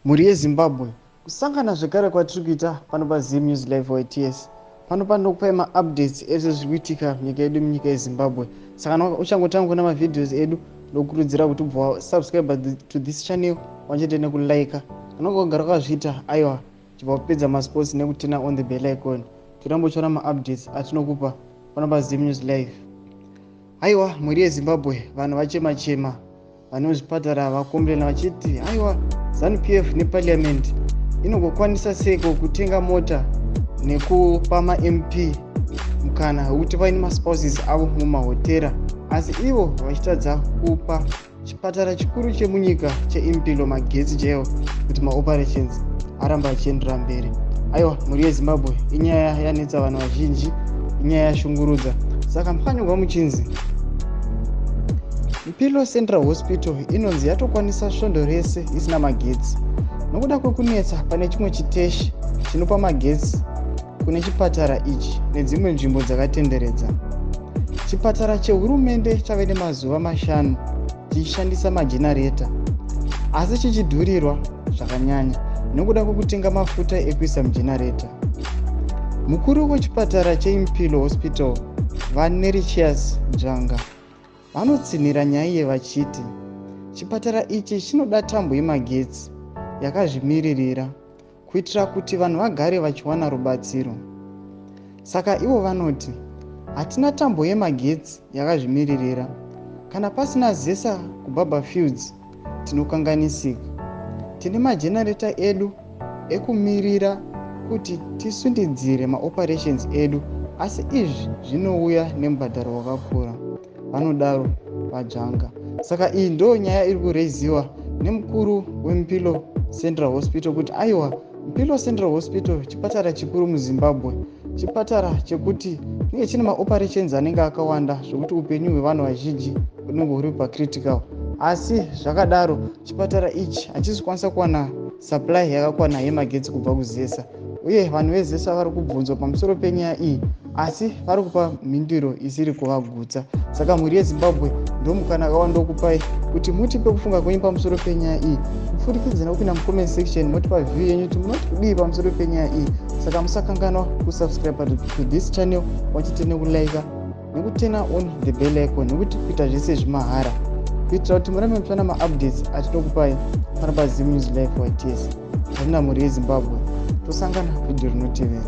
Mhuri yeZimbabwe, kusangana zvekare kwatiri kuita pano paZim News Live YTS. Pano panokupai ma-updates ezvo zviri kuitika munyika yedu munyika yeZimbabwe. Saka uchangotanga kuona mavideos edu, ndokurudzira kuti ubva wasubscribe to this channel pamwechete nekulike. Kana ukagara wakazviita, aiwa, chibva kupedza masports nekutena on the bell icon. Tirambochiona ma-updates atinokupa pano paZim News Live. Aiwa, mhuri yeZimbabwe, vanhu vachema-chema, vane muzvipatara vakomberana vachiti aiwa, ZANU-PF neparliament inogokwanisa seiko kutenga mota nekupa ma-MP mukana wekuti vaine maspouses avo mumahotera, asi ivo vachitadza kupa chipatara chikuru chemunyika cheimpilo magetsi chaiwo kuti maoperations aramba achiendera mberi. Aiwa, mhuri yeZimbabwe, inyaya yanetsa vanhu vazhinji, inyaya yashungurudza. Saka mukanyogwa muchinzi Mpilo Central Hospital inonzi yatokwanisa svondo rese isina magetsi. Nokuda kwekunetsa pane chimwe chiteshi chinopa magetsi kune chipatara ichi nedzimwe nzvimbo dzakatenderedza. Chipatara chehurumende chave nemazuva 5 chichishandisa majenareta, asi chichidhurirwa zvakanyanya nokuda kwekutenga mafuta ekuisa mujenareta. Mukuru wechipatara cheimpilo hospital vaNerichias Dzvanga vanotsinhira nyaya iyi vachiti chipatara ichi chinoda tambo yemagetsi yakazvimiririra kuitira kuti vanhu vagare vachiwana rubatsiro. Saka ivo vanoti hatina tambo yemagetsi yakazvimiririra, kana pasina zesa kuBaba Fields tinokanganisika. Tine majenareta edu ekumirira kuti tisundidzire maoperations edu, asi izvi zvinouya nemubhadharo wakakura, vanodaro vaDzvanga. Saka iyi ndo nyaya iri kureiziwa nemukuru weMpilo Central Hospital kuti aiwa, Mpilo Central Hospital chipatara chikuru muZimbabwe, chipatara chekuti ninge chine maoperations anenge akawanda zvokuti upenyu hwevanhu vazhinji unenge huri pacritical. Asi zvakadaro chipatara ichi hachisi kwanisa kuwana supply yakakwana yemagetsi kubva kuzesa, uye vanhu vezesa vari kubvunzwa pamusoro penyaya iyi, asi vari kupa mhinduro isiri kuvagutsa. Saka mhuri yeZimbabwe, ndomukana akawandokupai kuti mutipe kufunga kwenyu pamusoro penyaya iyi, kupfurikidza nekupinda mucomment section motipa view yenyu kuti munoti kudii pamusoro penyaya iyi. Saka musakanganwa kusubscribe to this channel wachite nekulike nekutena on the bell icon, nekuti kuita zvese zvimahara kuitira kuti murambe muchiwana ma-updates atinokupai pano paZim News Live YTS. Zvina mhuri yeZimbabwe, tosangana video rinotevera.